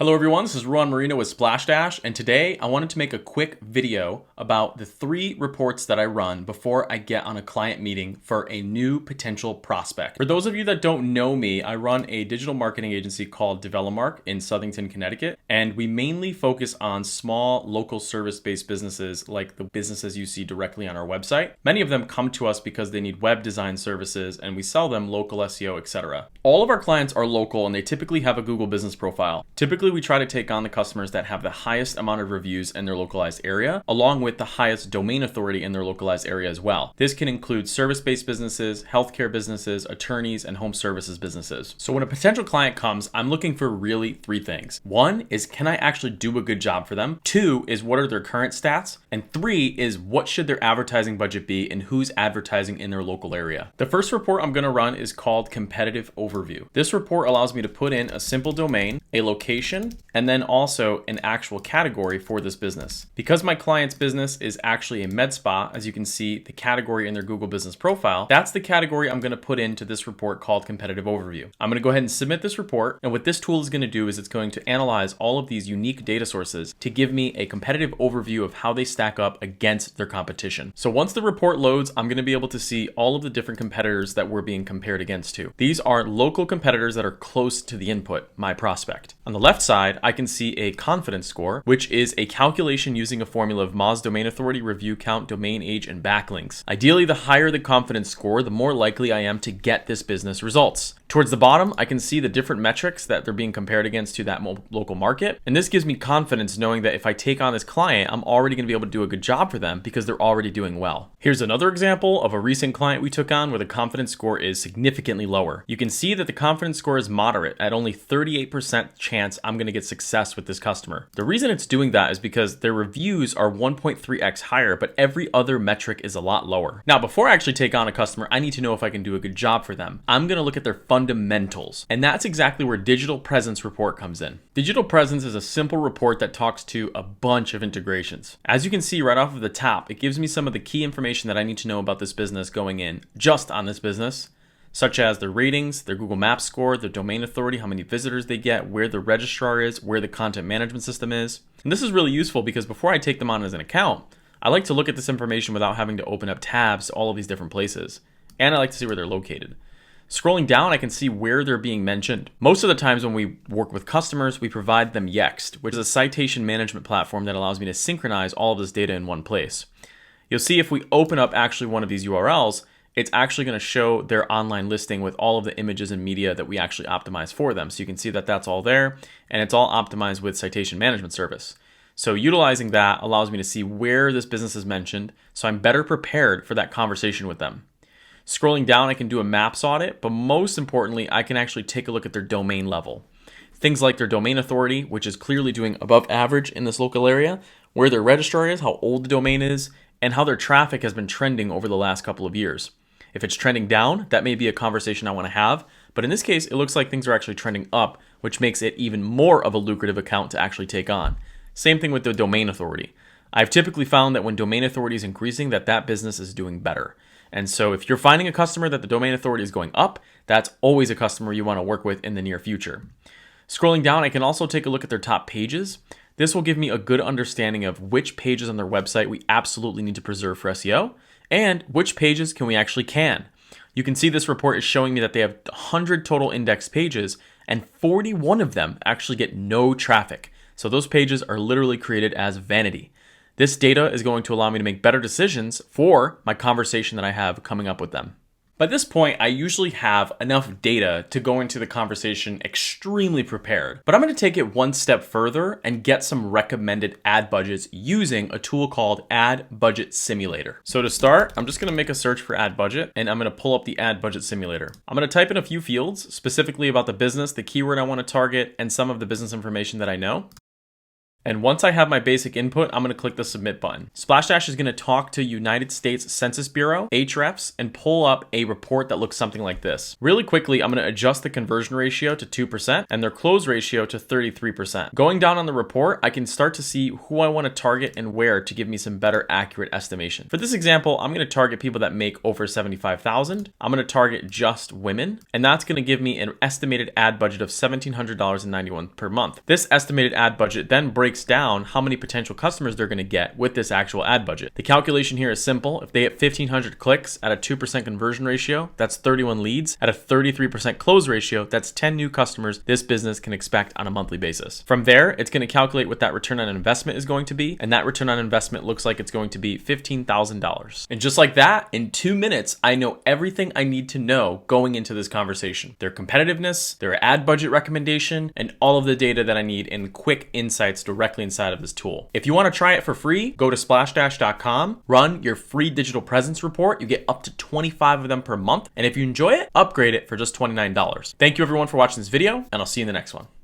Hello everyone, this is Ruan Marinho with SplashDash, and today I wanted to make a quick video about the 3 reports that I run before I get on a client meeting for a new potential prospect. For those of you that don't know me, I run a digital marketing agency called Develomark in Southington, Connecticut, and we mainly focus on small local service-based businesses like the businesses you see directly on our website. Many of them come to us because they need web design services and we sell them local SEO, etc. All of our clients are local and they typically have a Google business profile. Typically, we try to take on the customers that have the highest amount of reviews in their localized area, along with the highest domain authority in their localized area as well. This can include service-based businesses, healthcare businesses, attorneys, and home services businesses. So when a potential client comes, I'm looking for really 3 things. 1 is, can I actually do a good job for them? 2 is, what are their current stats? And 3 is, what should their advertising budget be and who's advertising in their local area? The first report I'm going to run is called Competitive Overview. This report allows me to put in a simple domain, a location, and then also an actual category for this business. Because my client's business is actually a med spa, as you can see the category in their Google business profile, that's the category I'm going to put into this report called Competitive Overview. I'm going to go ahead and submit this report, and what this tool is going to do is it's going to analyze all of these unique data sources to give me a competitive overview of how they stack up against their competition. So once the report loads, I'm going to be able to see all of the different competitors that we're being compared against to. These are local competitors that are close to the input, my prospect. On the left side, I can see a confidence score, which is a calculation using a formula of Moz domain authority, review count, domain age, and backlinks. Ideally, the higher the confidence score, the more likely I am to get this business results. Towards the bottom, I can see the different metrics that they're being compared against to that local market. And this gives me confidence knowing that if I take on this client, I'm already going to be able to do a good job for them because they're already doing well. Here's another example of a recent client we took on where the confidence score is significantly lower. You can see that the confidence score is moderate at only 38% chance I'm going to get success with this customer. The reason it's doing that is because their reviews are 1.3x higher, but every other metric is a lot lower. Now, before I actually take on a customer, I need to know if I can do a good job for them. I'm going to look at their fundamentals, and that's exactly where Digital Presence Report comes in. Digital Presence is a simple report that talks to a bunch of integrations. As you can see right off of the top, it gives me some of the key information that I need to know about this business going in just on this business, such as their ratings, their Google Maps score, their domain authority, how many visitors they get, where the registrar is, where the content management system is. And this is really useful because before I take them on as an account, I like to look at this information without having to open up tabs to all of these different places. And I like to see where they're located. Scrolling down, I can see where they're being mentioned. Most of the times when we work with customers, we provide them Yext, which is a citation management platform that allows me to synchronize all of this data in one place. You'll see if we open up actually one of these URLs, it's actually going to show their online listing with all of the images and media that we actually optimize for them. So you can see that that's all there, and it's all optimized with citation management service. So utilizing that allows me to see where this business is mentioned, so I'm better prepared for that conversation with them. Scrolling down, I can do a maps audit, but most importantly, I can actually take a look at their domain level. Things like their domain authority, which is clearly doing above average in this local area, where their registrar is, how old the domain is, and how their traffic has been trending over the last couple of years. If it's trending down, that may be a conversation I want to have, but in this case, it looks like things are actually trending up, which makes it even more of a lucrative account to actually take on. Same thing with the domain authority. I've typically found that when domain authority is increasing, that business is doing better. And so if you're finding a customer that the domain authority is going up, that's always a customer you want to work with in the near future. Scrolling down, I can also take a look at their top pages. This will give me a good understanding of which pages on their website we absolutely need to preserve for SEO, and which pages can we actually can. You can see this report is showing me that they have 100 total indexed pages, and 41 of them actually get no traffic. So those pages are literally created as vanity. This data is going to allow me to make better decisions for my conversation that I have coming up with them. By this point, I usually have enough data to go into the conversation extremely prepared, but I'm going to take it one step further and get some recommended ad budgets using a tool called Ad Budget Simulator. So to start, I'm just going to make a search for ad budget, and I'm going to pull up the Ad Budget Simulator. I'm going to type in a few fields, specifically about the business, the keyword I want to target, and some of the business information that I know. And once I have my basic input, I'm going to click the submit button. SplashDash is going to talk to United States Census Bureau, Ahrefs, and pull up a report that looks something like this. Really quickly, I'm going to adjust the conversion ratio to 2% and their close ratio to 33%. Going down on the report, I can start to see who I want to target and where to give me some better accurate estimation. For this example, I'm going to target people that make over $75,000. I'm going to target just women, and that's going to give me an estimated ad budget of $1,791 per month. This estimated ad budget then breaks down how many potential customers they're going to get with this actual ad budget. The calculation here is simple. If they get 1,500 clicks at a 2% conversion ratio, that's 31 leads. At a 33% close ratio, that's 10 new customers this business can expect on a monthly basis. From there, it's going to calculate what that return on investment is going to be, and that return on investment looks like it's going to be $15,000. And just like that, in 2 minutes, I know everything I need to know going into this conversation. Their competitiveness, their ad budget recommendation, and all of the data that I need in quick insights directly inside of this tool. If you want to try it for free, go to SplashDash.com, run your free digital presence report. You get up to 25 of them per month. And if you enjoy it, upgrade it for just $29. Thank you everyone for watching this video, and I'll see you in the next one.